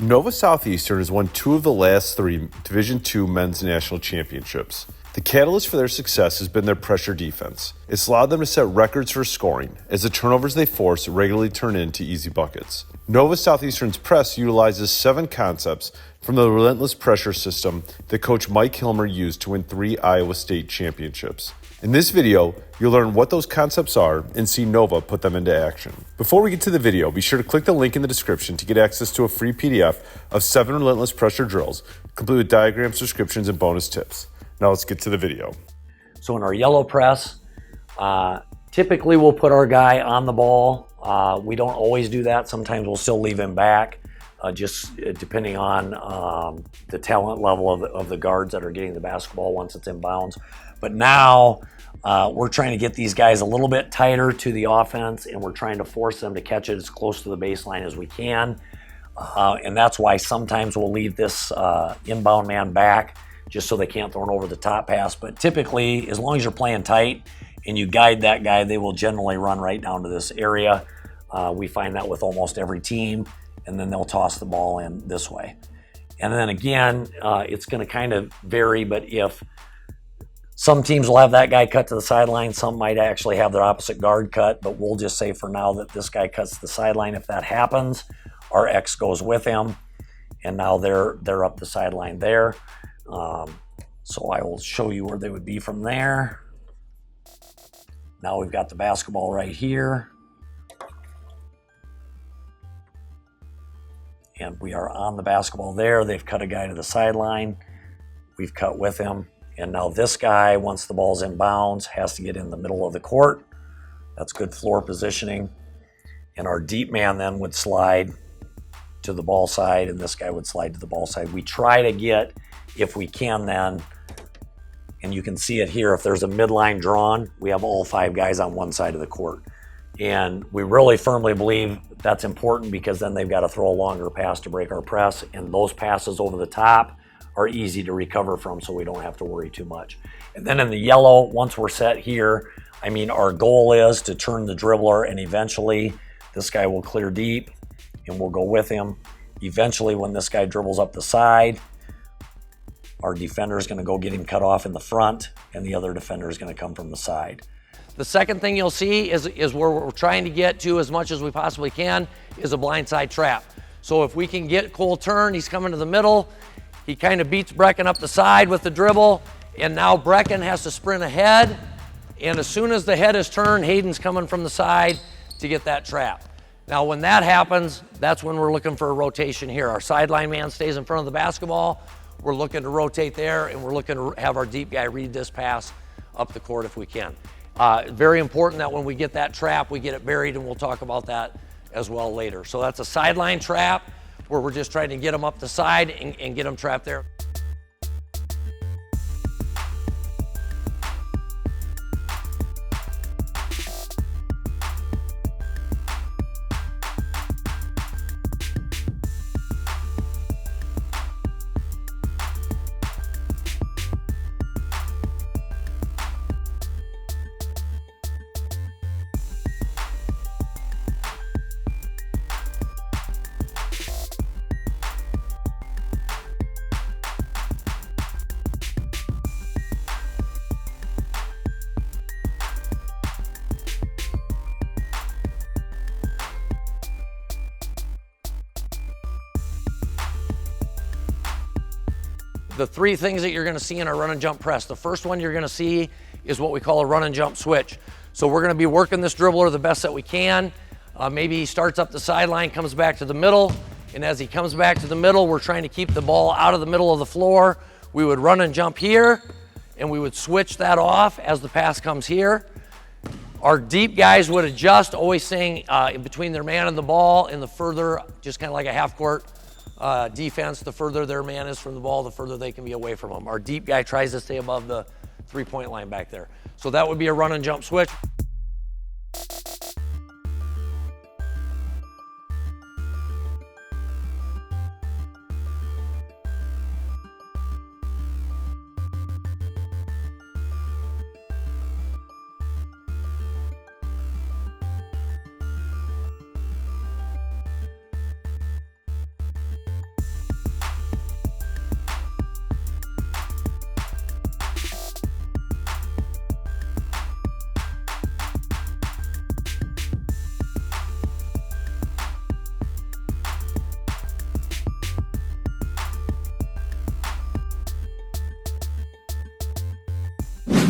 Nova Southeastern has won 2 of the last 3 Division II men's national championships. The catalyst for their success has been their pressure defense. It's allowed them to set records for scoring, as the turnovers they force regularly turn into easy buckets. Nova Southeastern's press utilizes 7 concepts from the Relentless Pressure system that Coach Mike Hilmer used to win 3 Iowa State championships. In this video, you'll learn what those concepts are and see Nova put them into action. Before we get to the video, be sure to click the link in the description to get access to a free PDF of 7 Relentless Pressure drills, complete with diagrams, descriptions, and bonus tips. Now let's get to the video. So in our yellow press, typically we'll put our guy on the ball. We don't always do that. Sometimes we'll still leave him back, just depending on the talent level of the guards that are getting the basketball once it's in bounds. But now we're trying to get these guys a little bit tighter to the offense, and we're trying to force them to catch it as close to the baseline as we can. And that's why sometimes we'll leave this inbound man back just so they can't throw it over the top pass. But typically, as long as you're playing tight and you guide that guy, they will generally run right down to this area. We find that with almost every team, and then they'll toss the ball in this way. And then again, it's going to kind of vary, but if some teams will have that guy cut to the sideline, some might actually have their opposite guard cut, but we'll just say for now that this guy cuts to the sideline. If that happens, our X goes with him, and now they're up the sideline there. So I will show you where they would be from there. Now we've got the basketball right here. And we are on the basketball there. They've cut a guy to the sideline. We've cut with him. And now this guy, once the ball's in bounds, has to get in the middle of the court. That's good floor positioning. And our deep man then would slide to the ball side, and this guy would slide to the ball side. We try to get, if we can then, and you can see it here, if there's a midline drawn, we have all 5 guys on one side of the court. And we really firmly believe that's important because then they've got to throw a longer pass to break our press, and those passes over the top are easy to recover from, so we don't have to worry too much. And then in the yellow, once we're set here, I mean, our goal is to turn the dribbler, and eventually this guy will clear deep and we'll go with him. Eventually, when this guy dribbles up the side, our defender is going to go get him cut off in the front, and the other defender is going to come from the side. The second thing you'll see is where we're trying to get to as much as we possibly can is a blindside trap. So if we can get Cole turned, he's coming to the middle, he kind of beats Brecken up the side with the dribble, and now Brecken has to sprint ahead, and as soon as the head is turned, Hayden's coming from the side to get that trap. Now when that happens, that's when we're looking for a rotation here. Our sideline man stays in front of the basketball, we're looking to rotate there, and we're looking to have our deep guy read this pass up the court if we can. Very important that when we get that trap, we get it buried, and we'll talk about that as well later. So that's a sideline trap where we're just trying to get them up the side and get them trapped there. The 3 things that you're going to see in our run and jump press. The first one you're going to see is what we call a run and jump switch. So we're going to be working this dribbler the best that we can. Maybe he starts up the sideline, comes back to the middle, and as he comes back to the middle, we're trying to keep the ball out of the middle of the floor. We would run and jump here, and we would switch that off as the pass comes here. Our deep guys would adjust, always staying in between their man and the ball, and the further, just kind of like a half-court defense, the further their man is from the ball, the further they can be away from them. Our deep guy tries to stay above the 3-point line back there. So that would be a run and jump switch.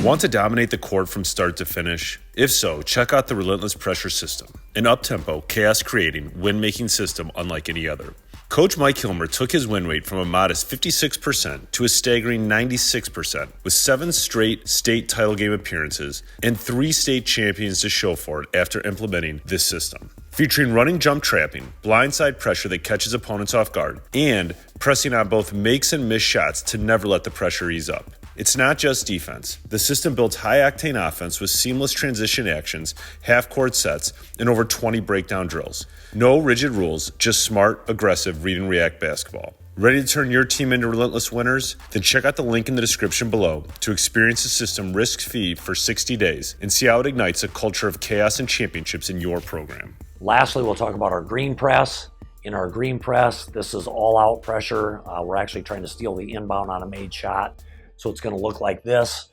Want to dominate the court from start to finish? If so, check out the Relentless Pressure system, an up-tempo, chaos-creating, win-making system unlike any other. Coach Mike Hilmer took his win rate from a modest 56% to a staggering 96%, with 7 straight state title game appearances and 3 state champions to show for it after implementing this system. Featuring running jump trapping, blindside pressure that catches opponents off guard, and pressing on both makes and missed shots to never let the pressure ease up. It's not just defense. The system builds high-octane offense with seamless transition actions, half-court sets, and over 20 breakdown drills. No rigid rules, just smart, aggressive read and react basketball. Ready to turn your team into relentless winners? Then check out the link in the description below to experience the system risk-free for 60 days and see how it ignites a culture of chaos and championships in your program. Lastly, we'll talk about our green press. In our green press, this is all-out pressure. We're actually trying to steal the inbound on a made shot. So it's going to look like this.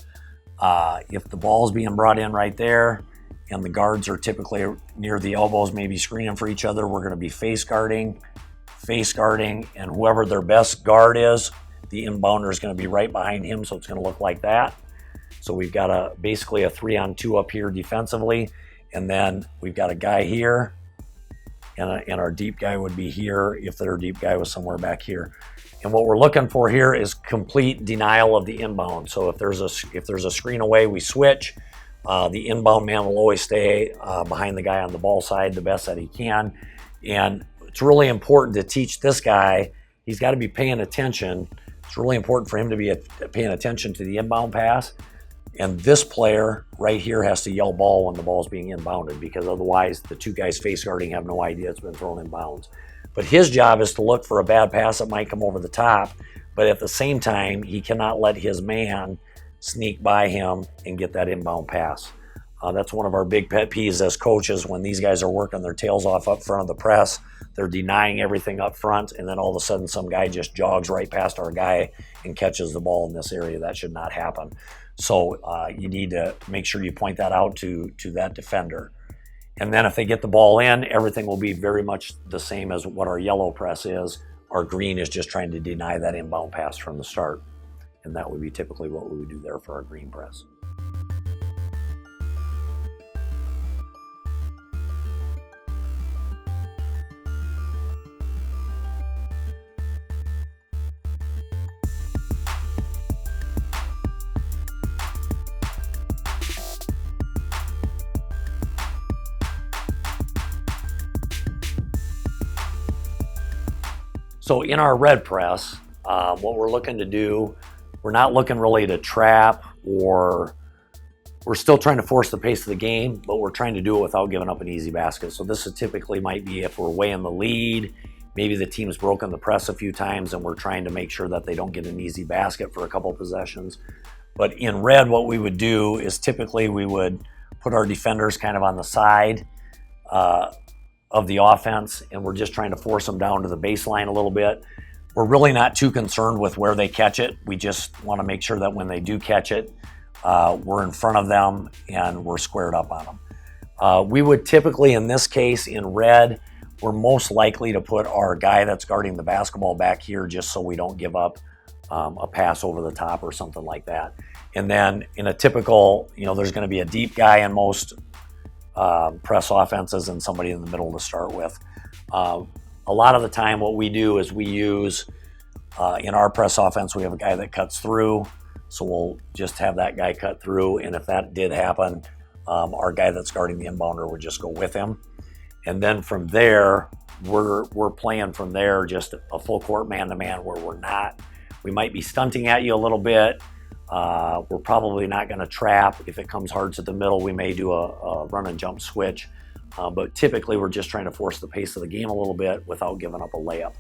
If the ball's being brought in right there and the guards are typically near the elbows, maybe screening for each other, we're going to be face guarding, and whoever their best guard is, the inbounder is going to be right behind him, so it's going to look like that. So we've got basically a 3-on-2 up here defensively, and then we've got a guy here, and our deep guy would be here if their deep guy was somewhere back here. And what we're looking for here is complete denial of the inbound. So if there's a screen away, we switch. The inbound man will always stay behind the guy on the ball side the best that he can. And it's really important to teach this guy, he's got to be paying attention. It's really important for him to be paying attention to the inbound pass. And this player right here has to yell ball when the ball's being inbounded, because otherwise the 2 guys face guarding have no idea it's been thrown in bounds. But his job is to look for a bad pass that might come over the top, but at the same time, he cannot let his man sneak by him and get that inbound pass. That's one of our big pet peeves as coaches. When these guys are working their tails off up front of the press, they're denying everything up front, and then all of a sudden some guy just jogs right past our guy and catches the ball in this area. That should not happen. So you need to make sure you point that out to that defender. And then if they get the ball in, everything will be very much the same as what our yellow press is. Our green is just trying to deny that inbound pass from the start. And that would be typically what we would do there for our green press. So in our red press, what we're looking to do, we're not looking really to trap, or we're still trying to force the pace of the game, but we're trying to do it without giving up an easy basket. So this is typically might be if we're way in the lead, maybe the team's broken the press a few times and we're trying to make sure that they don't get an easy basket for a couple possessions. But in red, what we would do is typically we would put our defenders kind of on the side of the offense, and we're just trying to force them down to the baseline a little bit. We're really not too concerned with where they catch it. We just want to make sure that when they do catch it, we're in front of them and we're squared up on them. We would typically, in this case, in red, we're most likely to put our guy that's guarding the basketball back here just so we don't give up a pass over the top or something like that. And then in a typical, there's going to be a deep guy in most press offenses and somebody in the middle to start with. A lot of the time what we do is we use, in our press offense, we have a guy that cuts through, so we'll just have that guy cut through, and if that did happen, our guy that's guarding the inbounder would just go with him. And then from there, we're playing from there just a full court man-to-man where we might be stunting at you a little bit. We're probably not going to trap. If it comes hard to the middle, we may do a run and jump switch. But typically, we're just trying to force the pace of the game a little bit without giving up a layup.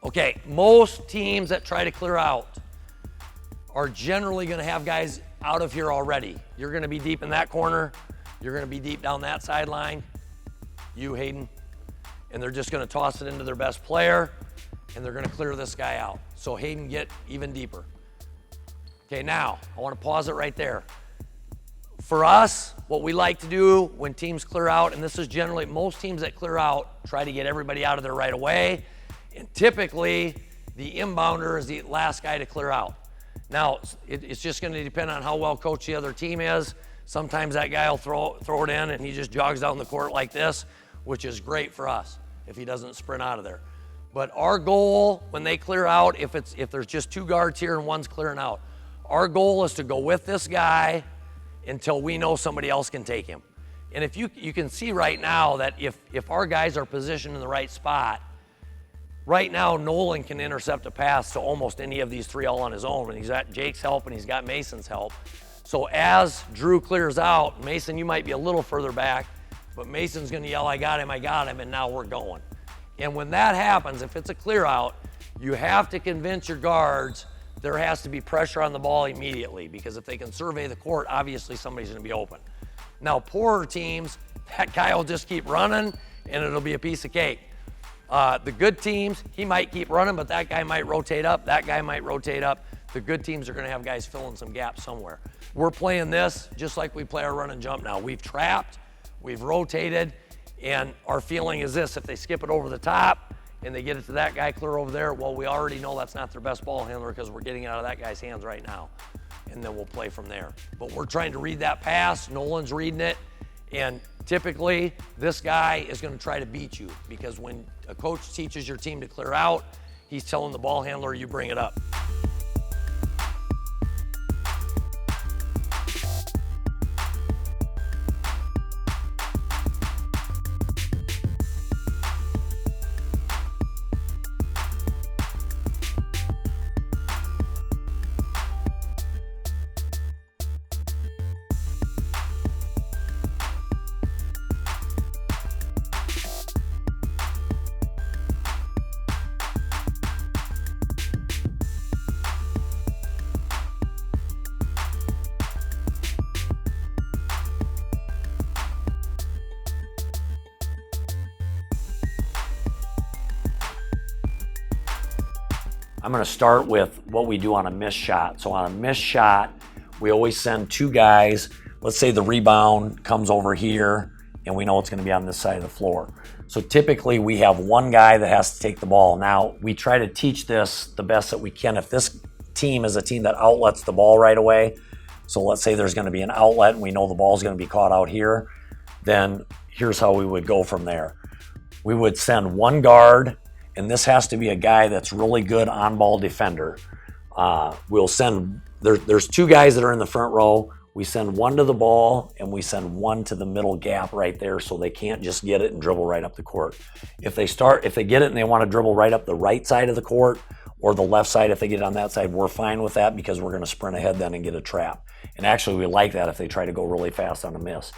Okay, most teams that try to clear out are generally going to have guys out of here already. You're going to be deep in that corner. You're going to be deep down that sideline. You, Hayden. And they're just going to toss it into their best player. and they're gonna clear this guy out. So Hayden, get even deeper. Okay, now, I wanna pause it right there. For us, what we like to do when teams clear out, and this is generally, most teams that clear out try to get everybody out of there right away, and typically, the inbounder is the last guy to clear out. Now, it's just gonna depend on how well coached the other team is. Sometimes that guy will throw it in and he just jogs down the court like this, which is great for us if he doesn't sprint out of there. But our goal when they clear out, if there's just two guards here and one's clearing out, our goal is to go with this guy until we know somebody else can take him. And if you can see right now that if our guys are positioned in the right spot, right now Nolan can intercept a pass to almost any of these three all on his own, and he's got Jake's help and he's got Mason's help. So as Drew clears out, Mason, you might be a little further back, but Mason's gonna yell, I got him, and now we're going. And when that happens, if it's a clear out, you have to convince your guards there has to be pressure on the ball immediately, because if they can survey the court, obviously somebody's gonna be open. Now, poorer teams, that guy will just keep running and it'll be a piece of cake. The good teams, he might keep running, but that guy might rotate up, that guy might rotate up. The good teams are gonna have guys filling some gaps somewhere. We're playing this just like we play our run and jump now. We've trapped, we've rotated, and our feeling is this: if they skip it over the top and they get it to that guy clear over there, well, we already know that's not their best ball handler because we're getting it out of that guy's hands right now. And then we'll play from there. But we're trying to read that pass, Nolan's reading it, and typically this guy is gonna try to beat you, because when a coach teaches your team to clear out, he's telling the ball handler, you bring it up. I'm gonna start with what we do on a missed shot. So on a missed shot, we always send two guys. Let's say the rebound comes over here and we know it's gonna be on this side of the floor. So typically we have one guy that has to take the ball. Now, we try to teach this the best that we can. If this team is a team that outlets the ball right away, so let's say there's gonna be an outlet and we know the ball's gonna be caught out here, then here's how we would go from there. We would send one guard, and this has to be a guy that's really good on-ball defender. We'll send, there's two guys that are in the front row. We send one to the ball and we send one to the middle gap right there, so they can't just get it and dribble right up the court. If they get it and they want to dribble right up the right side of the court or the left side, if they get it on that side, we're fine with that, because we're gonna sprint ahead then and get a trap. And actually we like that if they try to go really fast on a miss.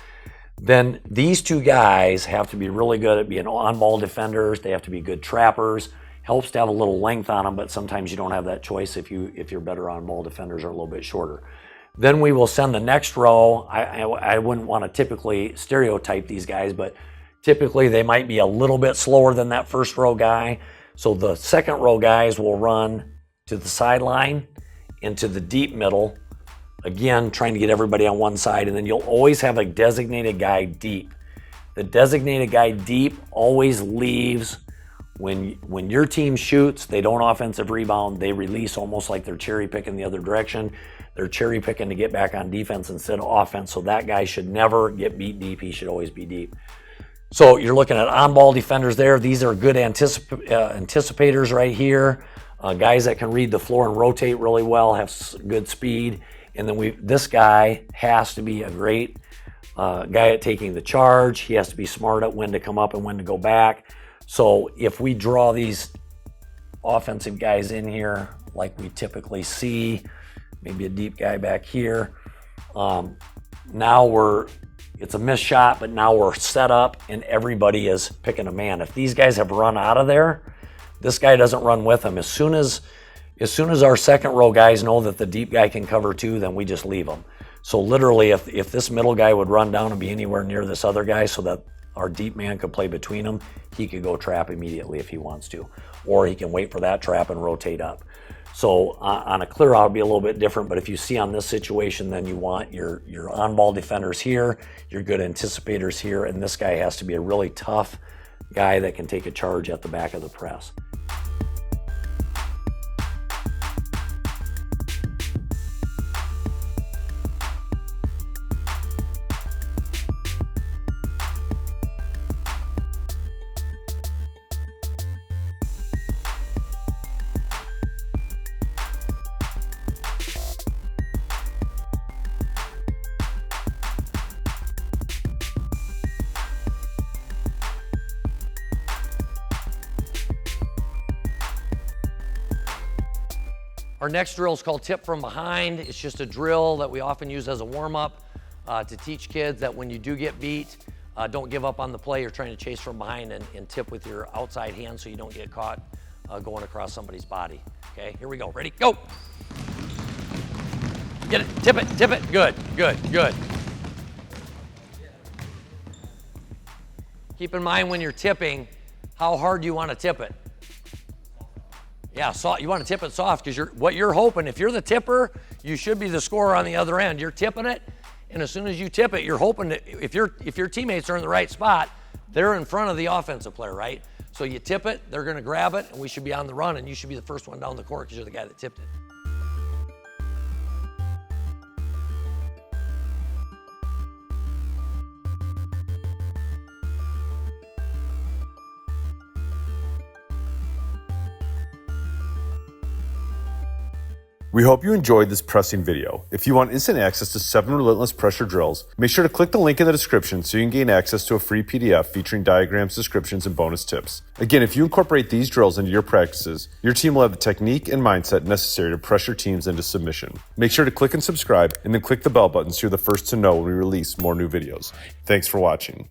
Then these two guys have to be really good at being on-ball defenders. They have to be good trappers. Helps to have a little length on them, but sometimes you don't have that choice if you're better on-ball defenders are a little bit shorter. Then we will send the next row. I wouldn't want to typically stereotype these guys, but typically they might be a little bit slower than that first row guy. So the second row guys will run to the sideline into the deep middle. Again, trying to get everybody on one side, and then you'll always have a designated guy deep. The designated guy deep always leaves when your team shoots, they don't offensive rebound, they release almost like they're cherry picking the other direction. They're cherry picking to get back on defense instead of offense, so that guy should never get beat deep, he should always be deep. So you're looking at on-ball defenders there. These are good anticipators right here. Guys that can read the floor and rotate really well, have good speed. And then this guy has to be a great guy at taking the charge. He has to be smart at when to come up and when to go back. So if we draw these offensive guys in here, like we typically see, maybe a deep guy back here, now it's a missed shot, but now we're set up and everybody is picking a man. If these guys have run out of there, this guy doesn't run with them. As soon as our second row guys know that the deep guy can cover too, then we just leave them. So literally, if this middle guy would run down and be anywhere near this other guy so that our deep man could play between them. He could go trap immediately if he wants to, or he can wait for that trap and rotate up. So on a clear out, it'll be a little bit different, but if you see on this situation, then you want your on-ball defenders here, your good anticipators here, and this guy has to be a really tough guy that can take a charge at the back of the press. Our next drill is called tip from behind. It's just a drill that we often use as a warm-up to teach kids that when you do get beat, don't give up on the play. You're trying to chase from behind and tip with your outside hand so you don't get caught going across somebody's body. Okay, here we go. Ready? Go! Get it, tip it, tip it. Good, good, good. Keep in mind when you're tipping, how hard do you want to tip it? Yeah, you want to tip it soft because what you're hoping, if you're the tipper, you should be the scorer on the other end. You're tipping it, and as soon as you tip it, you're hoping that if your teammates are in the right spot, they're in front of the offensive player, right? So you tip it, they're going to grab it, and we should be on the run, and you should be the first one down the court because you're the guy that tipped it. We hope you enjoyed this pressing video. If you want instant access to 7 Relentless Pressure drills, make sure to click the link in the description so you can gain access to a free PDF featuring diagrams, descriptions, and bonus tips. Again, if you incorporate these drills into your practices, your team will have the technique and mindset necessary to pressure teams into submission. Make sure to click and subscribe, and then click the bell button so you're the first to know when we release more new videos. Thanks for watching.